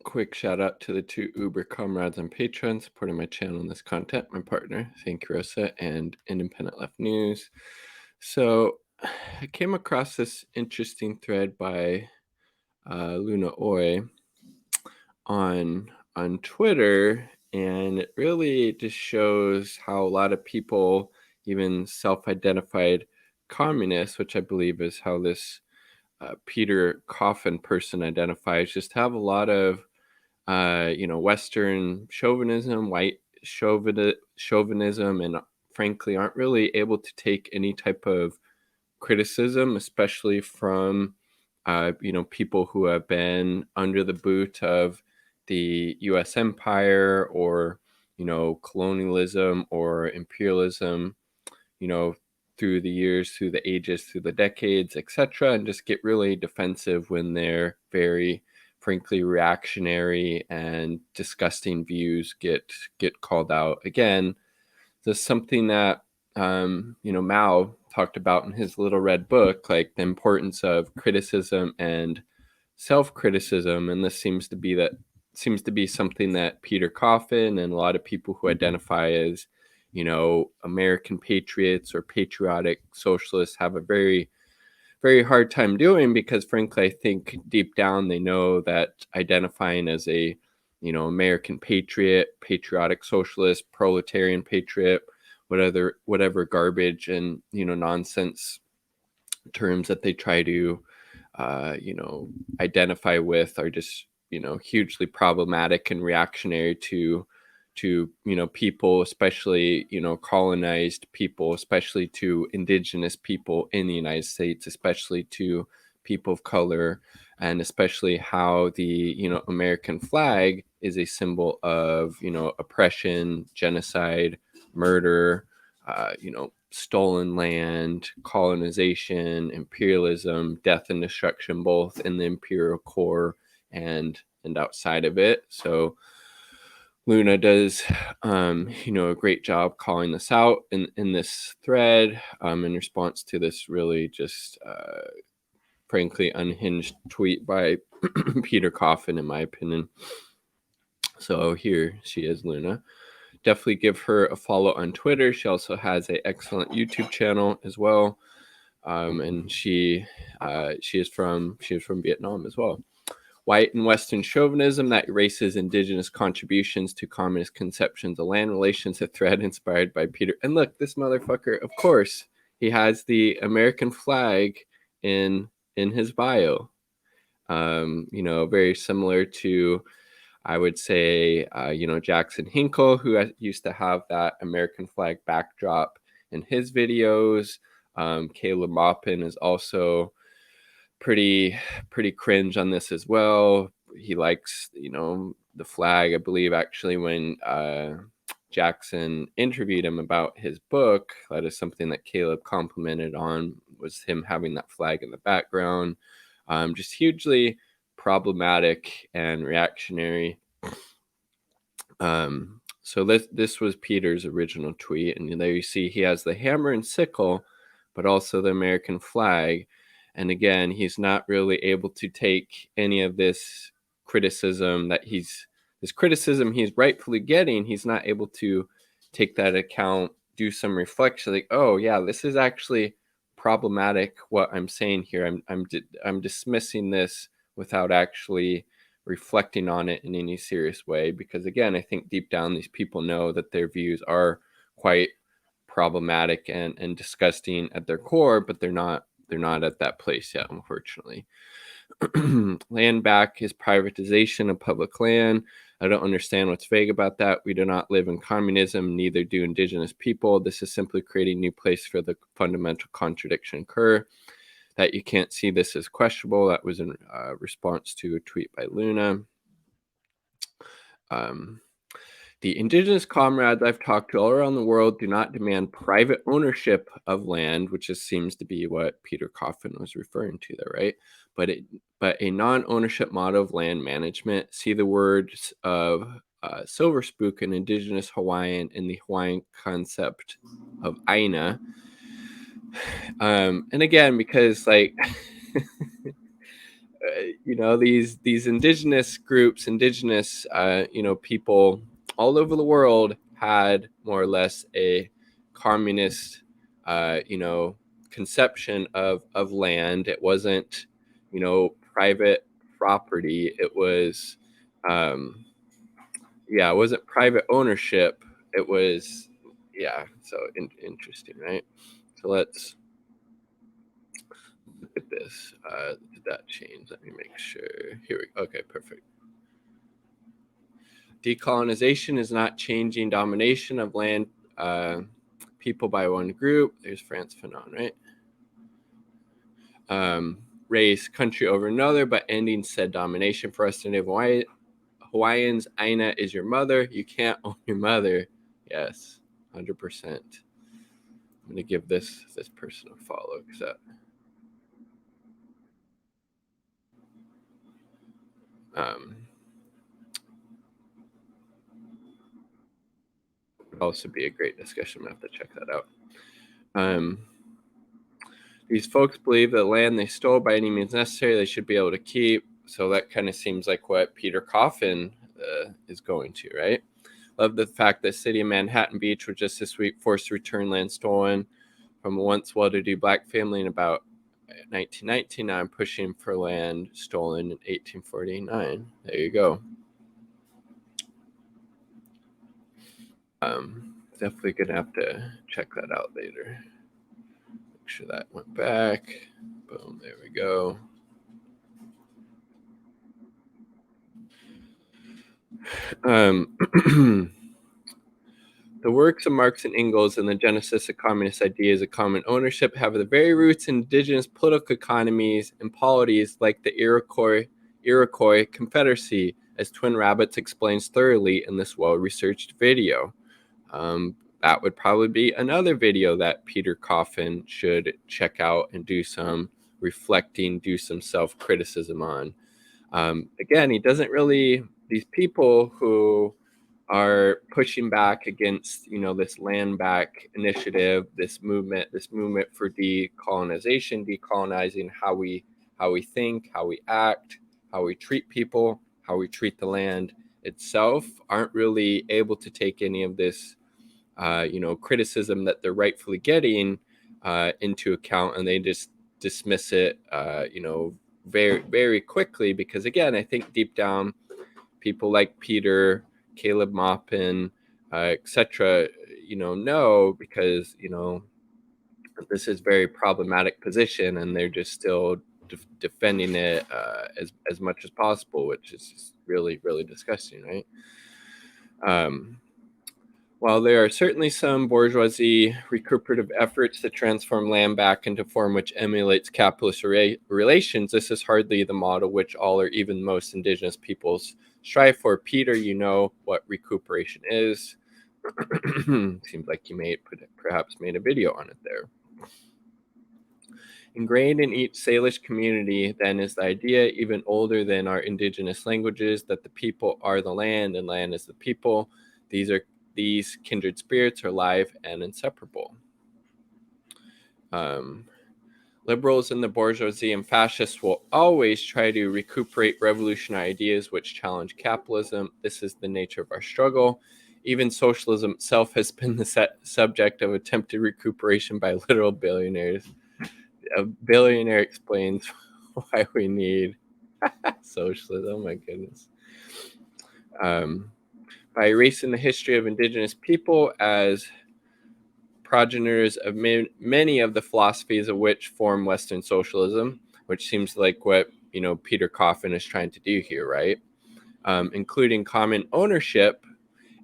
Quick shout out to the two Uber comrades on Patreon supporting my channel and this content. My partner, Thank You Rosa, and Independent Left News. So I came across this interesting thread by Luna Oy on Twitter, and it really just shows how a lot of people, even self-identified communists, which I believe is how this Peter Coffin person identifies, just have a lot of Western chauvinism, white chauvinism, and frankly aren't really able to take any type of criticism, especially from people who have been under the boot of the U.S. empire or colonialism or imperialism, you know, through the years, through the ages, through the decades, etc., and just get really defensive when their very frankly reactionary and disgusting views get called out. Again, this is something that Mao talked about in his Little Red Book, like the importance of criticism and self-criticism, and this seems to be something that Peter Coffin and a lot of people who identify as American patriots or patriotic socialists have a very, very hard time doing, because frankly, I think deep down they know that identifying as a, American patriot, patriotic socialist, proletarian patriot, whatever garbage and, nonsense terms that they try to, identify with are just, hugely problematic and reactionary to people, especially colonized people, especially to indigenous people in the United States, especially to people of color, and especially how the American flag is a symbol of oppression, genocide, murder, stolen land, colonization, imperialism, death and destruction, both in the imperial core and outside of it. So Luna does, a great job calling this out in this thread, in response to this really just, frankly, unhinged tweet by Peter Coffin, in my opinion. So here she is, Luna. Definitely give her a follow on Twitter. She also has an excellent YouTube channel as well, and she is from Vietnam as well. White and Western chauvinism that erases indigenous contributions to communist conceptions of land relations, a thread inspired by Peter. And look, this motherfucker, of course, he has the American flag in his bio. Very similar to, I would say, Jackson Hinkle, who used to have that American flag backdrop in his videos. Caleb Maupin is also pretty cringe on this as well. He likes, the flag. I believe actually when Jackson interviewed him about his book, that is something that Caleb complimented on, was him having that flag in the background. Just hugely problematic and reactionary. So this was Peter's original tweet, and there you see he has the hammer and sickle, but also the American flag. And again, he's not really able to take any of this criticism he's rightfully getting. He's not able to take that account, do some reflection, like, oh yeah, this is actually problematic what I'm saying here. I'm dismissing this without actually reflecting on it in any serious way, because again, I think deep down these people know that their views are quite problematic and disgusting at their core, but they're not at that place yet, unfortunately. Landback is privatization of public land. I don't understand what's vague about that. We do not live in communism, neither do indigenous people. This is simply creating a new place for the fundamental contradiction occur. That you can't see this as questionable. That was in response to a tweet by Luna. The indigenous comrades I've talked to all around the world do not demand private ownership of land, which just seems to be what Peter Coffin was referring to there, right? But a non-ownership model of land management. See the words of Silver Spook, an indigenous Hawaiian, in the Hawaiian concept of Aina. And again, because like these indigenous groups, indigenous people all over the world had more or less a communist uh, you know conception of land. It wasn't private property. It was um, yeah, it wasn't private ownership. It was yeah. So interesting, right? So let's look at this. Did that change? Let me make sure. Here we go. Okay, perfect. Decolonization is not changing domination of land uh, people by one group. There's Frantz Fanon, right? Race, country over another, but ending said domination. For us to Native Hawaiians, Aina is your mother. You can't own your mother. Yes, 100%. I'm gonna give this person a follow because that um, would also be a great discussion. I'm gonna have to check that out. Um, these folks believe that land they stole by any means necessary they should be able to keep. So that kind of seems like what Peter Coffin is going to, right? Love the fact that city of Manhattan Beach was just this week forced to return land stolen from a once well-to-do black family in about 1919. Now I'm pushing for land stolen in 1849. There you go. Definitely gonna have to check that out later. Make sure that went back. Boom, there we go. Um, The works of Marx and Engels and the genesis of communist ideas of common ownership have the very roots in indigenous political economies and polities like the Iroquois Confederacy, as Twin Rabbits explains thoroughly in this well-researched video. That would probably be another video that Peter Coffin should check out and do some reflecting, do some self-criticism on. Again, he doesn't really, these people who are pushing back against this land back initiative, this movement for decolonizing how we think, how we act, how we treat people, how we treat the land itself, aren't really able to take any of this criticism that they're rightfully getting into account, and they just dismiss it very very quickly, because again, I think deep down people like Peter, Caleb Maupin, etc., know, because this is very problematic position, and they're just still defending it as much as possible, which is really really disgusting, right? Um, while there are certainly some bourgeoisie recuperative efforts to transform land back into form which emulates capitalist relations, this is hardly the model which all or even most indigenous peoples strive for. Peter, you know what recuperation is. Seems like you perhaps made a video on it there. Ingrained in each Salish community, then, is the idea, even older than our indigenous languages, that the people are the land and land is the people. These kindred spirits are live and inseparable. Um, Liberals in the bourgeoisie and fascists will always try to recuperate revolutionary ideas which challenge capitalism. This is the nature of our struggle. Even socialism itself has been the subject of attempted recuperation by literal billionaires. A billionaire explains why we need socialism. Oh my goodness. By erasing the history of indigenous people as progenitors of many of the philosophies of which form Western socialism, which seems like what Peter Coffin is trying to do here, right? Including common ownership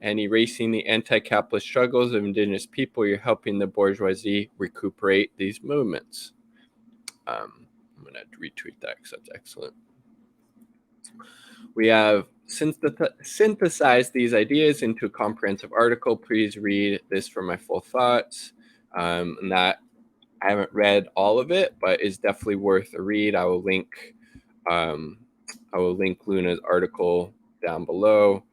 and erasing the anti-capitalist struggles of indigenous people, you're helping the bourgeoisie recuperate these movements. I'm going to retweet that because that's excellent. We have synthesized these ideas into a comprehensive article. Please read this for my full thoughts. And that I haven't read all of it, but is definitely worth a read. I will link Luna's article down below.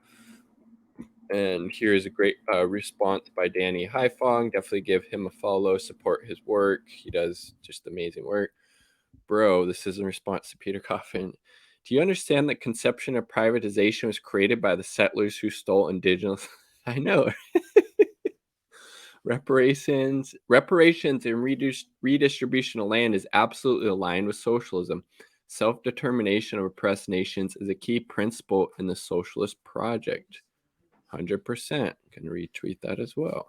And here's a great response by Danny Haifong. Definitely give him a follow, support his work. He does just amazing work. Bro, this is in response to Peter Coffin. Do you understand that conception of privatization was created by the settlers who stole indigenous? I know. Reparations and redistribution of land is absolutely aligned with socialism. Self-determination of oppressed nations is a key principle in the socialist project. 100%. Can retweet that as well.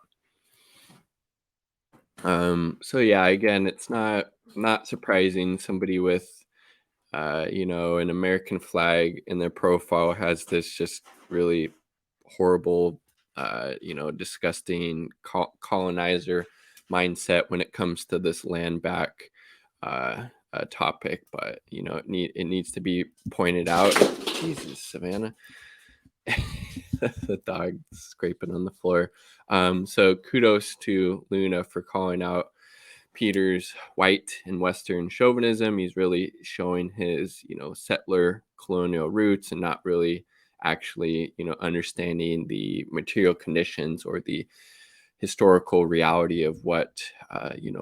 So yeah, again, it's not surprising somebody with an American flag in their profile has this just really horrible, disgusting colonizer mindset when it comes to this land back topic. But it needs to be pointed out. Jesus, Savannah. The dog scraping on the floor. So kudos to Luna for calling out Peter's white and Western chauvinism. He's really showing his, settler colonial roots and not really actually, understanding the material conditions or the historical reality of what,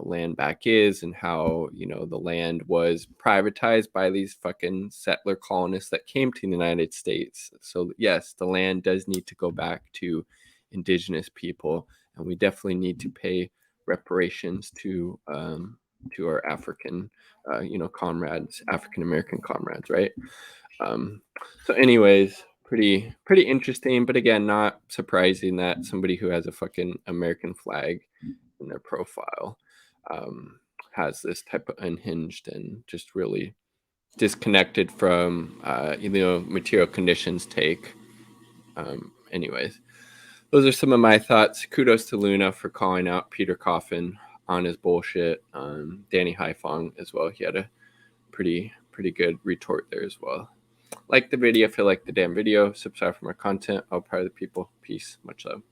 land back is and how, the land was privatized by these fucking settler colonists that came to the United States. So, yes, the land does need to go back to indigenous people, and we definitely need to pay reparations to our African, comrades, African American comrades, right? Um, so, anyways, pretty interesting, but again, not surprising that somebody who has a fucking American flag in their profile has this type of unhinged and just really disconnected from material conditions take. Anyways, those are some of my thoughts. Kudos to Luna for calling out Peter Coffin on his bullshit. Danny Haifong as well. He had a pretty good retort there as well. Like the video if you like the damn video. Subscribe for more content. I'll part of the people. Peace. Much love.